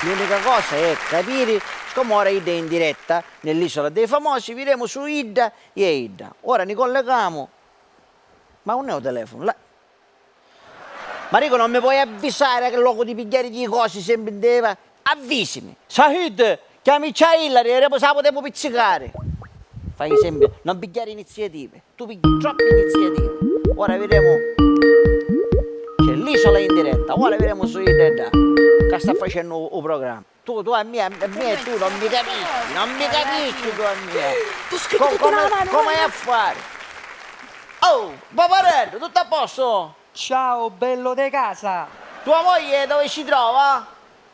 L'unica cosa è capire come ora Ida è in diretta nell'isola dei famosi, viremo su Ida e Ida. Ora ne colleghiamo. Ma non è un telefono, là. Marico, non mi puoi avvisare che loco di pigliare di cose sempre deve? Avvisimi. Sahid, chiami Hillary e poi la potevo pizzicare. Fai sempre, non pigliare iniziative. Tu pigli troppe iniziative. Ora vedremo. C'è l'isola in diretta. Ora vedremo su Ida che sta facendo un programma. Tu a me tu non mi capisci. Non mi capisci tu a me. Tu scritto tutto nella mano. Come a fare? Oh, paparello, tutto a posto? Ciao, bello de casa. Tua moglie dove si trova?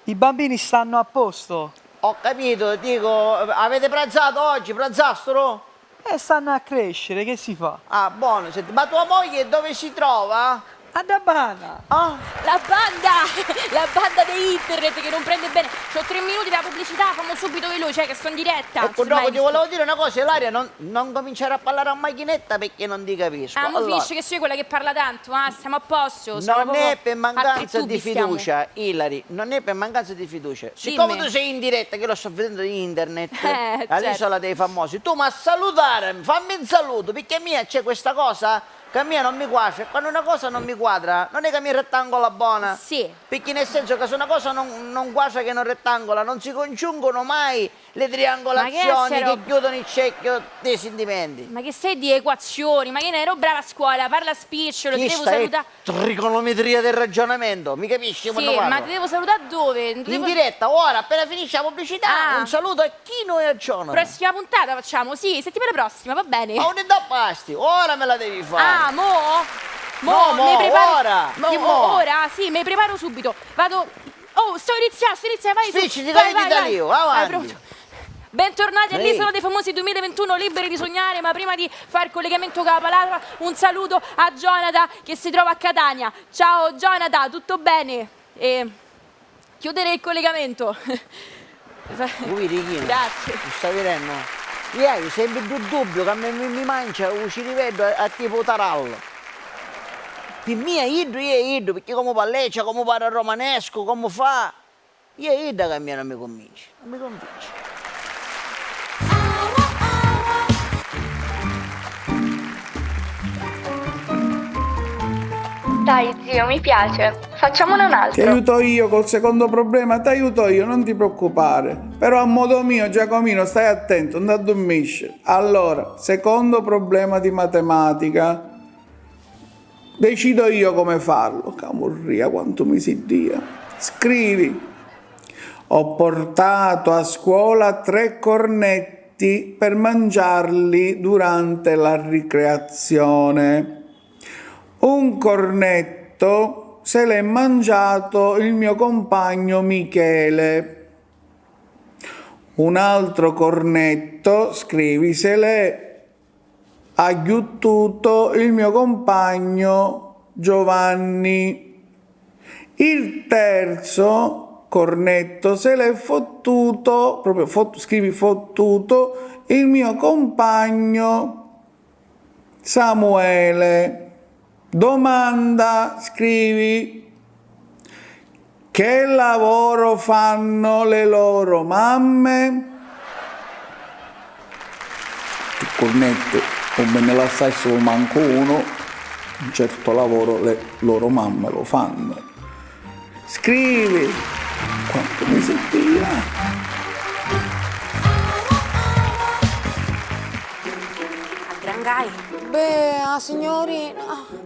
I bambini stanno a posto. Ho capito, dico, avete pranzato oggi, pranzastro? E stanno a crescere, che si fa? Ah, buono, senti, ma tua moglie dove si trova? A Dabana. Ah, La banda di internet che non prende bene. C'ho 3 minuti da pubblicità, fammo subito veloce, che sto in diretta. ecco, dopo ti volevo dire una cosa, Ilaria, non cominciare a parlare a macchinetta perché non ti capisco. Ah, mo finisce che sei quella che parla tanto, stiamo a posto. Non è per mancanza altri di tubi stiamo. fiducia, Ilari, non è per mancanza di fiducia. Siccome Dimmi. tu sei in diretta, che lo sto vedendo in internet, certo. all'isola dei famosi, tu ma salutare, fammi un saluto, perché mia c'è questa cosa che a me non mi quadra. Quando una cosa non mi quadra, non è che mi rettangola buona. Sì. Perché nel senso che se una cosa non quadra che non rettangola, non si congiungono mai le triangolazioni che chiudono il cerchio dei sentimenti. Ma che sei di equazioni? Ma che ne ero brava a scuola, parla spicciolo, ti devo salutare. Trigonometria del ragionamento, mi capisci quando Sì, parlo? ma ti devo salutare dove? In diretta, ora, appena finisce la pubblicità, Ah. un saluto a Chino e a Jonathan. Prossima puntata facciamo, sì, settimana prossima, va bene. Ma non da pasti, ora me la devi fare. Ah, mo? No, mo, mi preparo. ora. Mo, Chi mo? ora, sì, mi preparo subito. Vado. Oh, sto iniziando, vai. Spicci, vai, ti da lì, avanti. pronto. Bentornati Ehi. all'Isola dei Famosi 2021, liberi di sognare, ma prima di fare il collegamento con la palabra, un saluto a Jonathan che si trova a Catania. Ciao Jonathan, tutto bene? Chiudere il collegamento. Lui, Richino, Grazie. mi stai vedendo? Ieri, sempre più dubbio che mi mangia, ci rivedo a tipo tarallo. Per me è idro, perché come palleggia, come parla romanesco, come fa. Io è idro che a me non mi convince, non mi convince. Dai zio, mi piace. Facciamone un Ti altro. aiuto io col secondo problema, ti aiuto io, non ti preoccupare. Però a modo mio, Giacomino, stai attento, non addormisci. Allora, secondo problema di matematica. Decido io come farlo. Camurria, quanto mi si dia. Scrivi. Ho portato a scuola 3 cornetti per mangiarli durante la ricreazione. Un cornetto se l'è mangiato il mio compagno Michele. Un altro cornetto, scrivi, se l'è aggiuttuto il mio compagno Giovanni. Il terzo cornetto se l'è fottuto, scrivi fottuto, il mio compagno Samuele. Domanda, scrivi, che lavoro fanno le loro mamme? Il cornetto, come ne la sai solo manco uno, un certo lavoro le loro mamme lo fanno. Scrivi, quanto mi sentiva. Drangai. Beh, signorina.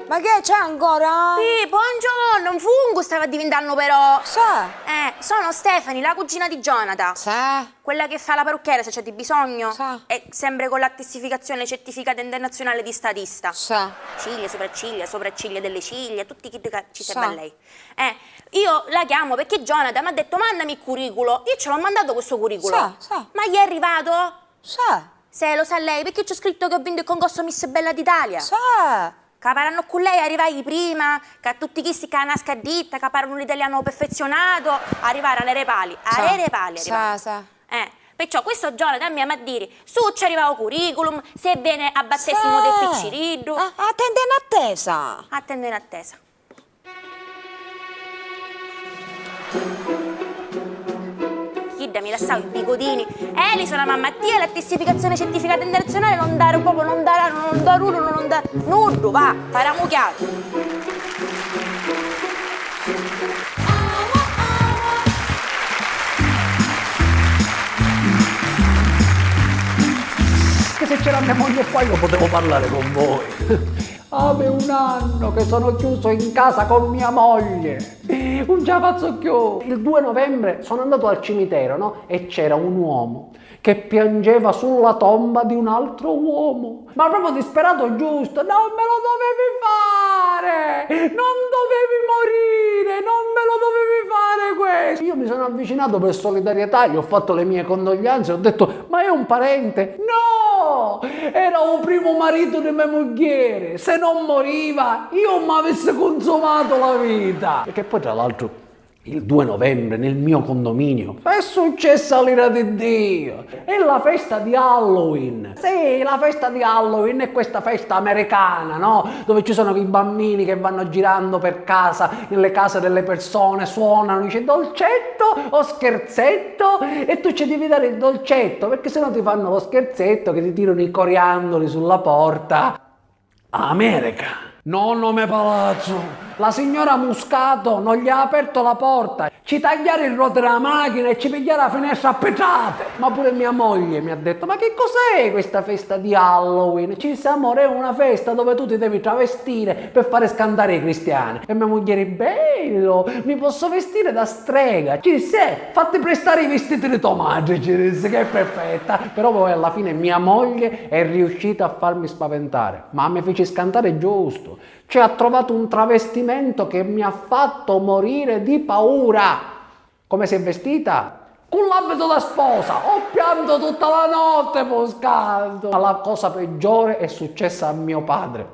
Ma che c'è ancora? Sì, buongiorno, un fungo stava diventando però. Sa? Sono Stephanie, la cugina di Jonathan. Sa? Quella che fa la parrucchiera se c'è di bisogno. Sa. E sempre con l'attestificazione certificata internazionale di statista. Sa? Sopracciglia delle ciglia, tutti chi ci Sa. serve a lei. Io la chiamo perché Jonathan mi ha detto mandami il curriculum. Io ce l'ho mandato questo curriculum. Sa. Ma gli è arrivato? Sa? Se lo sa lei, perché c'è scritto che ho vinto il concorso Miss Bella d'Italia. Sa? Che parlano con lei, arrivai prima, che tutti questi che hanno una scadditta, che parlano l'italiano perfezionato, arrivare alle repali, Sa. Perciò questo Jonathan mi ama a dire, su ci arriva il curriculum, se viene a battesimo del picciriddu. Attende in attesa. Attendo in attesa. mi lasciamo i bigodini. Elisa, la Mattia, la testificazione certificata internazionale non dare proprio, non dare uno, non dare nudo, va, paramucchiato. Che se c'era mia moglie qua io potevo parlare con voi. Ave un anno che sono chiuso in casa con mia moglie. Un ciafazzocchio. Il 2 novembre sono andato al cimitero, no? E c'era un uomo che piangeva sulla tomba di un altro uomo. Ma proprio disperato giusto. Non me lo dovevi fare! Non dovevi morire! Non me lo dovevi fare questo! Io mi sono avvicinato per solidarietà, gli ho fatto le mie condoglianze, ho detto, ma è un parente? No! Era un primo marito di mia moglie. Se non moriva, io mi avessi consumato la vita. E che poi tra l'altro il 2 novembre nel mio condominio è successa l'ira di Dio. È la festa di Halloween. Sì, la festa di Halloween è questa festa americana, no? Dove ci sono i bambini che vanno girando per casa, nelle case delle persone, suonano, dice dolcetto o scherzetto, e tu ci devi dare il dolcetto, perché sennò ti fanno lo scherzetto che ti tirano i coriandoli sulla porta. America. Nome palazzo. La signora Muscato non gli ha aperto la porta. Ci tagliare il ruote della macchina e ci pigliare la finestra a petate. Ma pure mia moglie mi ha detto, ma che cos'è questa festa di Halloween? Ci sa, amore, è una festa dove tu ti devi travestire per fare scandare i cristiani. E mia moglie, bello, mi posso vestire da strega. Ci disse, fatti prestare i vestiti di tua madre, ci disse, che è perfetta. Però poi alla fine mia moglie è riuscita a farmi spaventare. Ma mi fece scantare giusto. Cioè ha trovato un travestimento che mi ha fatto morire di paura. Come si è vestita? Con l'abito da sposa. Ho pianto tutta la notte, Moscato. Ma la cosa peggiore è successa a mio padre,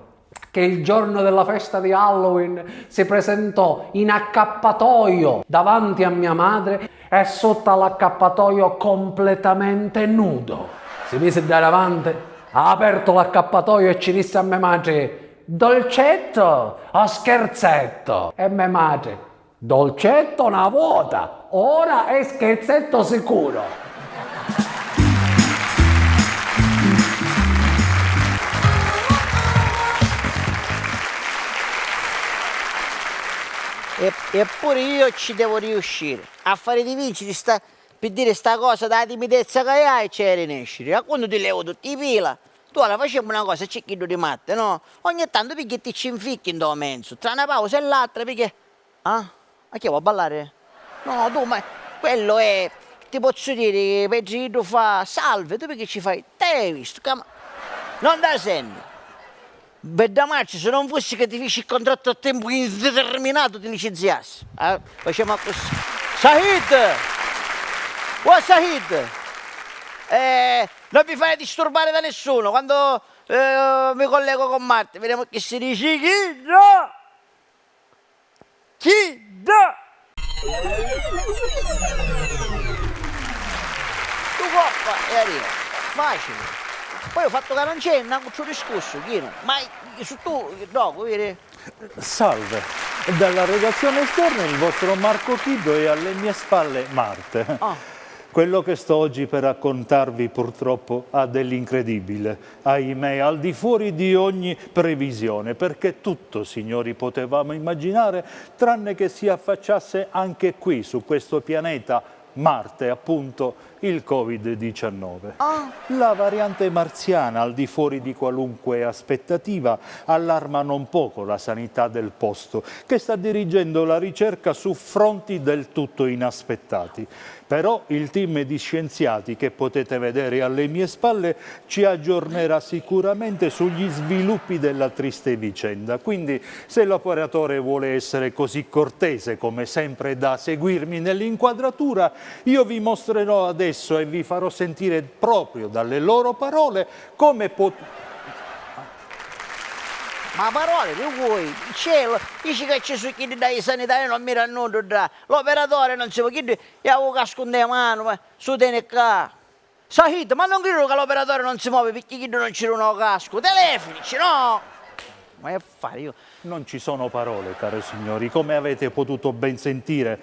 che il giorno della festa di Halloween si presentò in accappatoio davanti a mia madre e sotto all'accappatoio completamente nudo. Si mise davanti, ha aperto l'accappatoio e ci disse a mia madre, dolcetto o scherzetto? E mia madre, dolcetto una vuota, ora è scherzetto sicuro. Eppure io ci devo riuscire a fare di vincere per dire sta cosa della timidezza che hai e c'è rinascere. A quando ti levo tutti i pila, tu alla facciamo una cosa cicchino di matte, no? Ogni tanto perché ti ci inficchi in do menso, tra una pausa e l'altra perché... Ah? Ma che vuoi ballare? No, tu, ma quello è... Ti posso dire, peggio che tu fa salve, tu perché ci fai? Te hai visto? Non da sempre. Per da marcia, se non fosse che ti feci il contratto a tempo indeterminato, ti licenziassi. Facciamo così. Sahid! Oh Sahid! Non mi fai disturbare da nessuno. Quando mi collego con Marta, vediamo che si dice chi no! Chi no! Tu coppa e arriva. Facile. Poi ho fatto che non c'è, non ho discusso, Chino. Ma su tu, dopo, vedi? Salve, dalla redazione esterna il vostro Marco Chiddo e alle mie spalle Marte. Ah. Quello che sto oggi per raccontarvi purtroppo ha dell'incredibile, ahimè, al di fuori di ogni previsione, perché tutto, signori, potevamo immaginare, tranne che si affacciasse anche qui, su questo pianeta Marte, appunto, il Covid-19. La variante marziana, al di fuori di qualunque aspettativa, allarma non poco la sanità del posto, che sta dirigendo la ricerca su fronti del tutto inaspettati. Però il team di scienziati che potete vedere alle mie spalle ci aggiornerà sicuramente sugli sviluppi della triste vicenda. Quindi, se l'operatore vuole essere così cortese come sempre da seguirmi nell'inquadratura, io vi mostrerò adesso e vi farò sentire proprio dalle loro parole come Ma parole, tu vuoi? Cielo, dici che c'è su chi dai sanitari non mi rannudo da. L'operatore non si può chiedere, e avevo casco in mano, ma su tieni qua. Sahid, ma non credo che l'operatore non si muove perché chi non c'era un casco. Telefonici, no? ma è affare io. Non ci sono parole, cari signori. Come avete potuto ben sentire,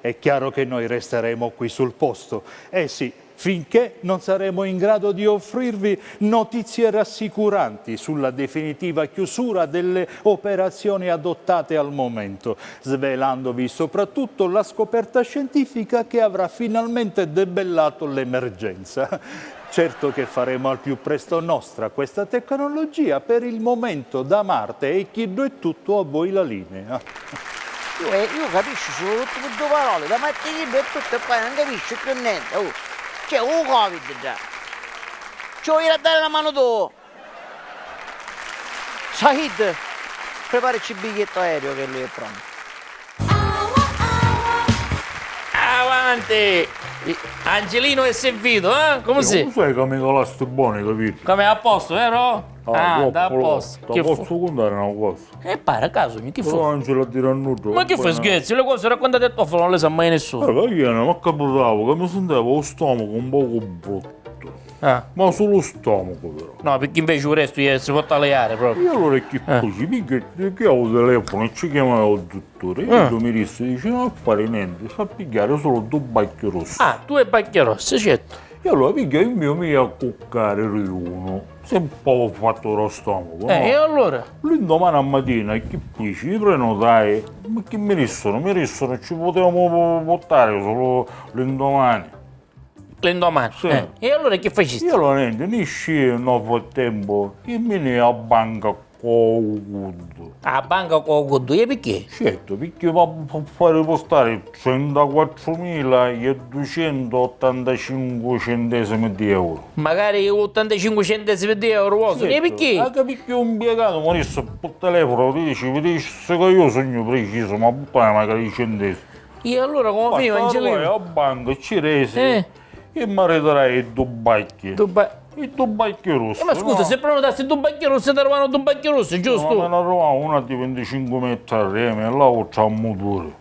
è chiaro che noi resteremo qui sul posto. Eh sì, finché non saremo in grado di offrirvi notizie rassicuranti sulla definitiva chiusura delle operazioni adottate al momento, svelandovi soprattutto la scoperta scientifica che avrà finalmente debellato l'emergenza. Certo che faremo al più presto nostra questa tecnologia. Per il momento da Marte e Chiddo è tutto, a voi la linea. Io capisco solo tutte due parole, da martedì e tutto e poi non capisco più niente. Oh. C'è un Covid già. Ci vuoi a dare la mano tu? Shahid, preparici il biglietto aereo che lui è pronto. Avanti! Angelino è servito, eh? Come sei? Non sai che mi colasti buoni, capito? Come a posto, vero? Da a posto. Ti posso contare una cosa? Pare a caso, che Però fa? Angela a dire a nudo. Ma che fai scherzi? Le cose raccontate a tuo non le sa mai nessuno. Raga, io non mi capitavo che mi sentivo lo stomaco un poco brutto. Ma solo stomaco però. No, perché invece il resto si può tagliare proprio. E allora che così, perché ho il telefono e ci chiamavo il dottore. E lui mi dice, non fare niente, fa pigliare solo 2 bacchi rossi. Ah, 2 bacchi rossi, certo. E allora piglia il mio mi a cuccare uno. Se un po' fatto lo stomaco. E allora? L'indomani a mattina che dici, mi prenotai, ma che mi dissero? Mi dissero ci potevamo portare solo l'indomani. L'indomani? Sì. E allora che facesti? Io allora niente, ne scii nel tempo e me ne a banca con il A banca con il conto, e perché? Certo, perché va a fare postare 34.285 centesimi di euro. Magari 85 centesimi di euro, vuoi? E perché? Anche perché un impiegato mi disse per telefono, dice che io sogno preciso, ma buttare magari i centesimi. E allora come fai, Angelino? A banca ci resi e mi ritarai i 2 bacchi. I 2 bacchi rossi. Ma scusa, se prenotassi 2 bacchi rossi, ti arrivano 2 bacchi rossi, giusto? No, me ne trovavo una di 25 metri a reme e l'altra a motore.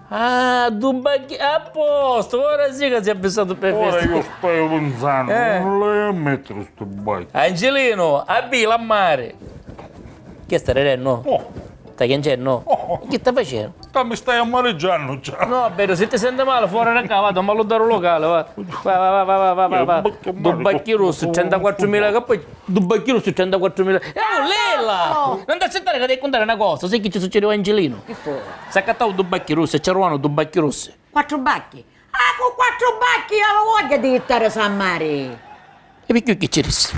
Ah, 2 bacchi a posto, ora sì che si è pensato per Ora questo. io sto pensando, non le mettere sto bacchi. Angelino, abila a mare. Che stai ridendo? Oh. Stai piangendo? Che stai facendo? Mi stai amareggiando già. No, bello, se ti senti male fuori da casa, vado a malodare un locale, va. Va. 2 bacchi rossi, 34.000 che poi 2 bacchi rossi, 34.000. Lela! Non ti aspettare che devi contare una cosa, sai che ci succedeva a Angelino? Che fu? Si accattava 2 bacchi rossi e c'erano 2 bacchi rossi. 4 bacchi? Ah, con 4 bacchi avevo voglia di stare a mare. E perché che ci rissi?